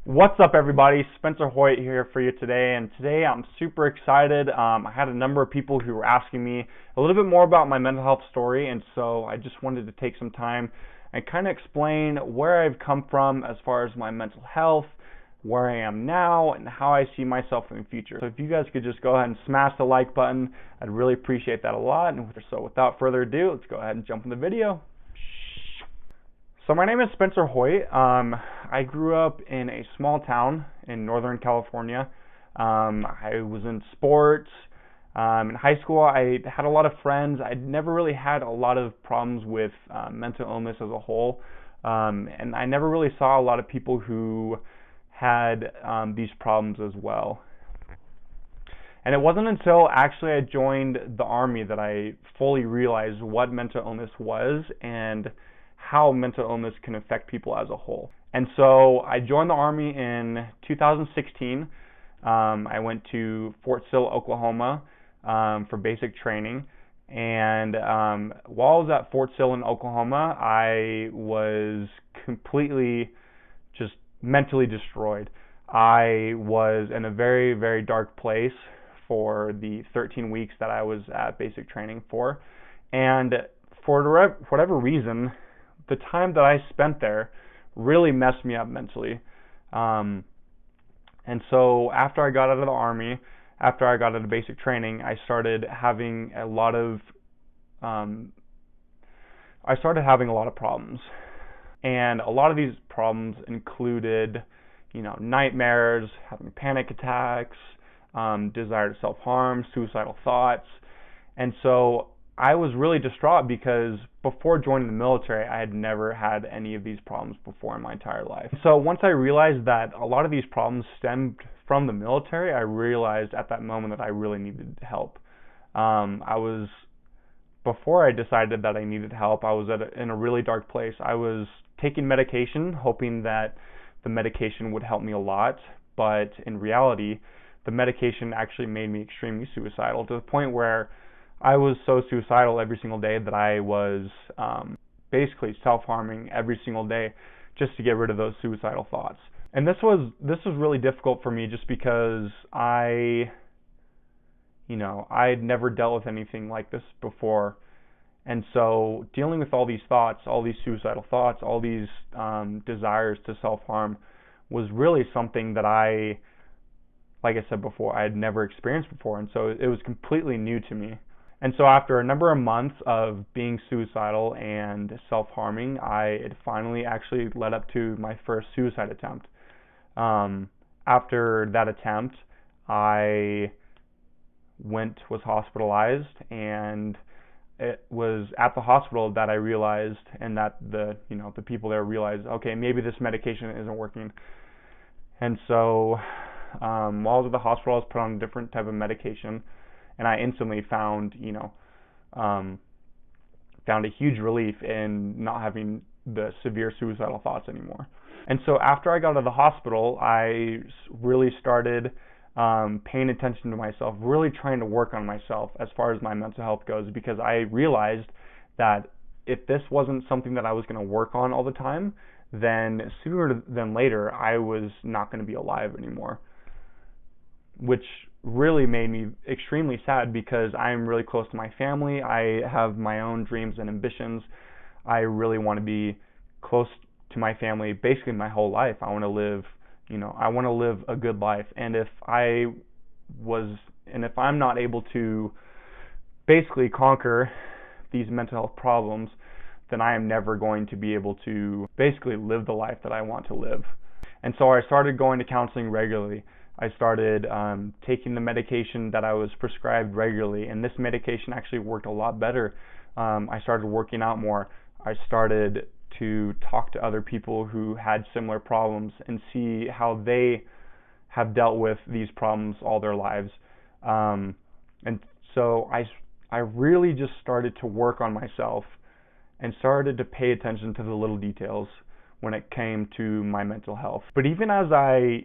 What's up, everybody? Spencer Hoyt here for you today, and today I'm super excited. I had a number of people who were asking me a little bit more about my mental health story, and so I just wanted to take some time and kind of explain where I've come from as far as my mental health, where I am now, and how I see myself in the future. So if you guys could just go ahead and smash the like button, I'd really appreciate that a lot. And so without further ado, let's go ahead and jump in the video. So my name is Spencer Hoyt. I grew up in a small town in Northern California. I was in sports. In high school, I had a lot of friends. I never really had a lot of problems with mental illness as a whole. And I never really saw a lot of people who had these problems as well. And it wasn't until actually I joined the Army that I fully realized what mental illness was and how mental illness can affect people as a whole. And so I joined the Army in 2016. I went to Fort Sill, Oklahoma for basic training. And while I was at Fort Sill in Oklahoma, I was completely just mentally destroyed. I was in a very, very dark place for the 13 weeks that I was at basic training for. And for whatever reason, the time that I spent there really messed me up mentally. And so after I got out of the Army, after I got out of basic training, I started having a lot of problems. And a lot of these problems included, nightmares, having panic attacks, desire to self-harm, suicidal thoughts. And so I was really distraught because before joining the military, I had never had any of these problems before in my entire life. So once I realized that a lot of these problems stemmed from the military, I realized at that moment that I really needed help. Before I decided that I needed help, I was in a really dark place. I was taking medication, hoping that the medication would help me a lot, but in reality, the medication actually made me extremely suicidal, to the point where I was so suicidal every single day that I was basically self-harming every single day just to get rid of those suicidal thoughts. And this was really difficult for me just because I'd never dealt with anything like this before. And so dealing with all these thoughts, all these suicidal thoughts, all these desires to self-harm was really something that like I said before, I had never experienced before. And so it was completely new to me. And so after a number of months of being suicidal and self-harming, it finally actually led up to my first suicide attempt. After that attempt, I was hospitalized, and it was at the hospital that I realized, and that the people there realized, okay, maybe this medication isn't working. And so while I was at the hospital, I was put on a different type of medication. And I instantly found a huge relief in not having the severe suicidal thoughts anymore. And so after I got out of the hospital, I really started paying attention to myself, really trying to work on myself as far as my mental health goes, because I realized that if this wasn't something that I was going to work on all the time, then sooner than later, I was not going to be alive anymore, which really made me extremely sad because I'm really close to my family. I have my own dreams and ambitions. I really want to be close to my family basically my whole life. I want to live a good life. And if I'm not able to basically conquer these mental health problems, then I am never going to be able to basically live the life that I want to live. And so I started going to counseling regularly. I started taking the medication that I was prescribed regularly, and this medication actually worked a lot better. I started working out more. I started to talk to other people who had similar problems and see how they have dealt with these problems all their lives. And so I really just started to work on myself and started to pay attention to the little details when it came to my mental health. But even as I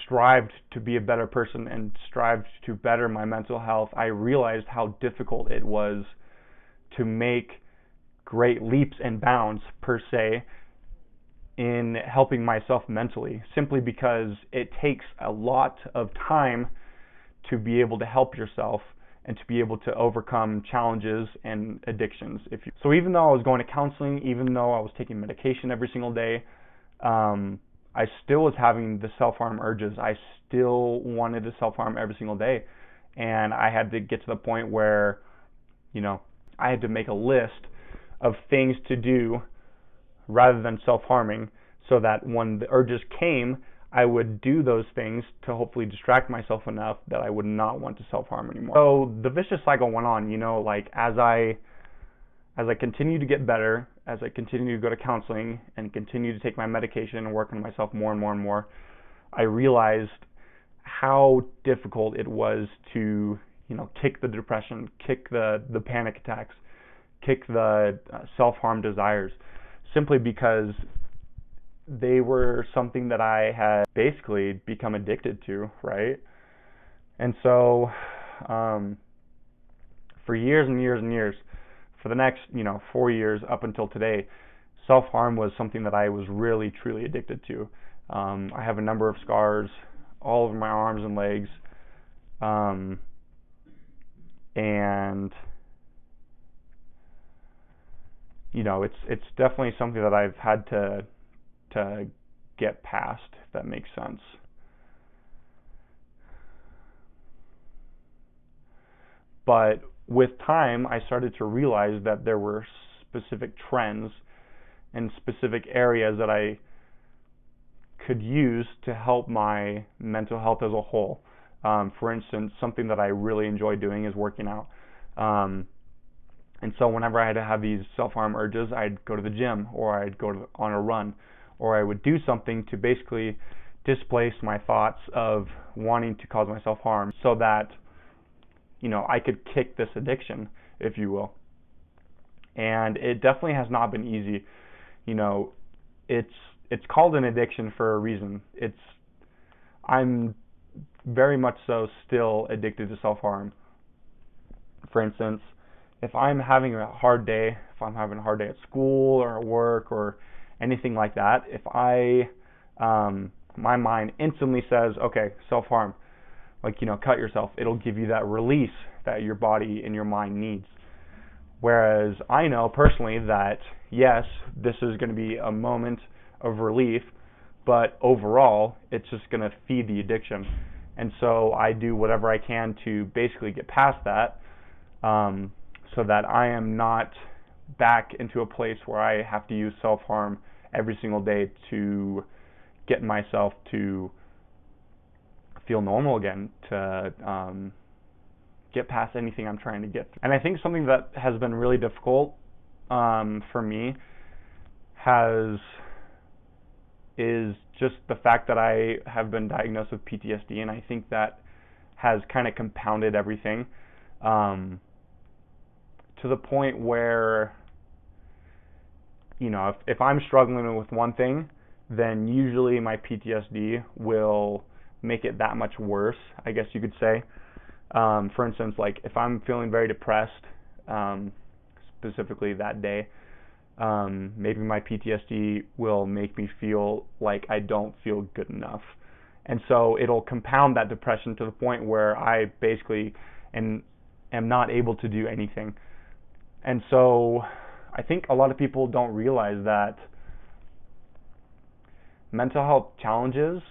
strived to be a better person and strived to better my mental health, I realized how difficult it was to make great leaps and bounds, per se, in helping myself mentally, simply because it takes a lot of time to be able to help yourself and to be able to overcome challenges and addictions. So even though I was going to counseling, even though I was taking medication every single day, I still was having the self-harm urges. I still wanted to self-harm every single day. And I had to get to the point where, I had to make a list of things to do rather than self-harming, so that when the urges came, I would do those things to hopefully distract myself enough that I would not want to self-harm anymore. So the vicious cycle went on, as I continued to get better, as I continued to go to counseling and continue to take my medication and work on myself more and more and more, I realized how difficult it was to, kick the depression, kick the panic attacks, kick the self-harm desires, simply because they were something that I had basically become addicted to, right? And so, for years and years and years, for the next, 4 years up until today, self-harm was something that I was really, truly addicted to. I have a number of scars all over my arms and legs, and it's definitely something that I've had to get past, if that makes sense. But with time, I started to realize that there were specific trends and specific areas that I could use to help my mental health as a whole. For instance, something that I really enjoy doing is working out. And so whenever I had to have these self-harm urges, I'd go to the gym, or I'd go on a run, or I would do something to basically displace my thoughts of wanting to cause myself harm, so that I could kick this addiction, if you will. And it definitely has not been easy. It's called an addiction for a reason. I'm very much so still addicted to self-harm. For instance, if I'm having a hard day, at school or at work or anything like that, if my mind instantly says, okay, self-harm, cut yourself, it'll give you that release that your body and your mind needs. Whereas I know personally that, yes, this is going to be a moment of relief, but overall, it's just going to feed the addiction. And so I do whatever I can to basically get past that, so that I am not back into a place where I have to use self-harm every single day to get myself to feel normal again, to get past anything I'm trying to get through. And I think something that has been really difficult for me is just the fact that I have been diagnosed with PTSD, and I think that has kind of compounded everything, to the point where, if I'm struggling with one thing, then usually my PTSD will make it that much worse, I guess you could say. For instance, if I'm feeling very depressed, specifically that day, maybe my PTSD will make me feel like I don't feel good enough. And so it'll compound that depression to the point where I basically am not able to do anything. And so I think a lot of people don't realize that mental health challenges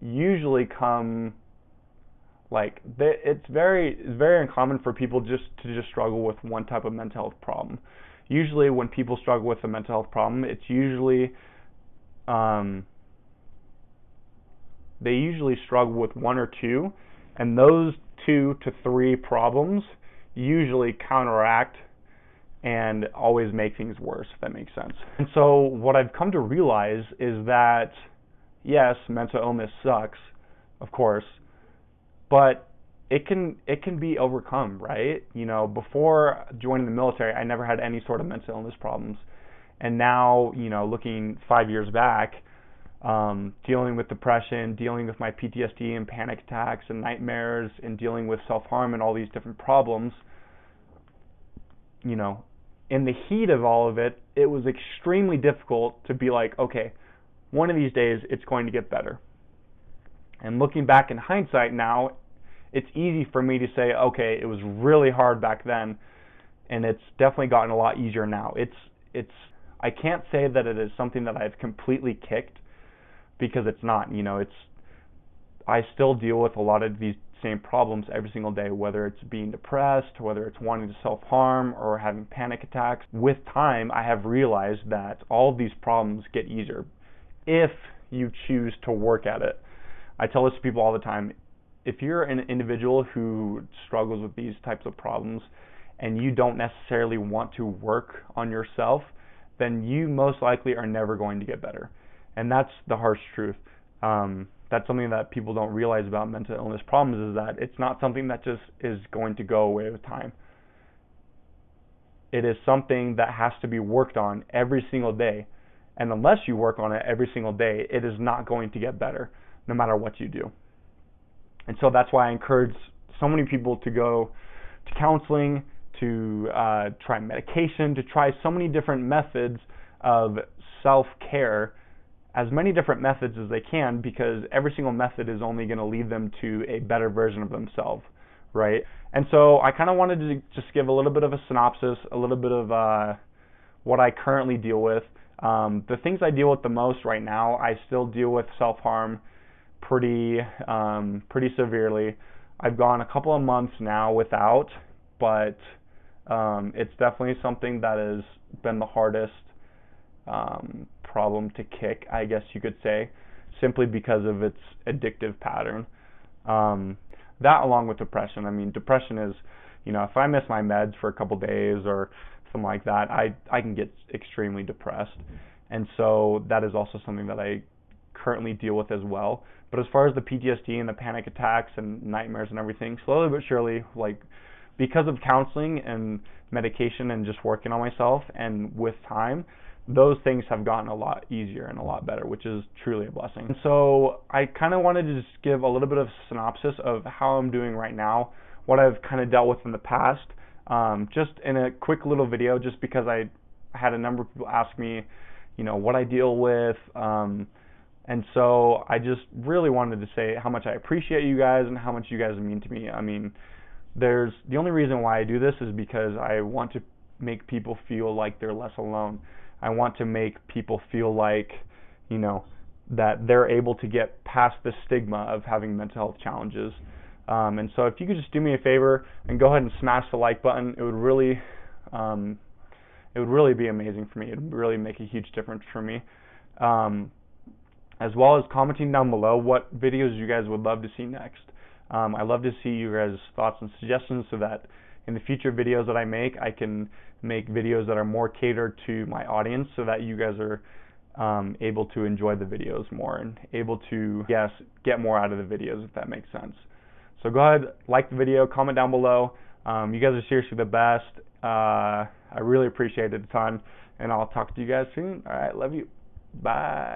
usually come, it's very uncommon for people to struggle with one type of mental health problem. Usually when people struggle with a mental health problem, it's usually they usually struggle with one or two, and those 2 to 3 problems usually counteract and always make things worse, if that makes sense. And so what I've come to realize is that, yes, mental illness sucks, of course, but it can be overcome, right? Before joining the military, I never had any sort of mental illness problems. And now, looking 5 years back, dealing with depression, dealing with my PTSD and panic attacks and nightmares, and dealing with self-harm and all these different problems, in the heat of all of it, it was extremely difficult to be like, okay, one of these days it's going to get better. And looking back in hindsight now, it's easy for me to say, okay, it was really hard back then, and it's definitely gotten a lot easier now. I can't say that it is something that I've completely kicked, because it's not. I still deal with a lot of these same problems every single day, whether it's being depressed, whether it's wanting to self-harm or having panic attacks. With time, I have realized that all of these problems get easier if you choose to work at it. I tell this to people all the time. If you're an individual who struggles with these types of problems and you don't necessarily want to work on yourself, then you most likely are never going to get better. And that's the harsh truth. That's something that people don't realize about mental illness problems, is that it's not something that just is going to go away with time. It is something that has to be worked on every single day. And unless you work on it every single day, it is not going to get better, no matter what you do. And so that's why I encourage so many people to go to counseling, to try medication, to try so many different methods of self-care, as many different methods as they can, because every single method is only going to lead them to a better version of themselves, right? And so I kind of wanted to just give a little bit of a synopsis, a little bit of what I currently deal with. The things I deal with the most right now, I still deal with self-harm pretty severely. I've gone a couple of months now without, but it's definitely something that has been the hardest problem to kick, I guess you could say, simply because of its addictive pattern. That, along with depression. I mean, depression is, if I miss my meds for a couple days or something like that, I can get extremely depressed. And so that is also something that I currently deal with as well. But as far as the PTSD and the panic attacks and nightmares and everything, slowly but surely, because of counseling and medication and just working on myself, and with time, those things have gotten a lot easier and a lot better, which is truly a blessing. And so I kind of wanted to just give a little bit of synopsis of how I'm doing right now, what I've kind of dealt with in the past, just in a quick little video, just because I had a number of people ask me, what I deal with, and so I just really wanted to say how much I appreciate you guys and how much you guys mean to me. I mean, the only reason why I do this is because I want to make people feel like they're less alone. I want to make people feel like, that they're able to get past the stigma of having mental health challenges. And so if you could just do me a favor and go ahead and smash the like button, it would really be amazing for me. It would really make a huge difference for me. As well as commenting down below what videos you guys would love to see next. I love to see you guys' thoughts and suggestions, so that in the future videos that I can make videos that are more catered to my audience, so that you guys are able to enjoy the videos more and able to, get more out of the videos, if that makes sense. So go ahead, like the video, comment down below. You guys are seriously the best. I really appreciate it a ton, and I'll talk to you guys soon. All right, love you. Bye.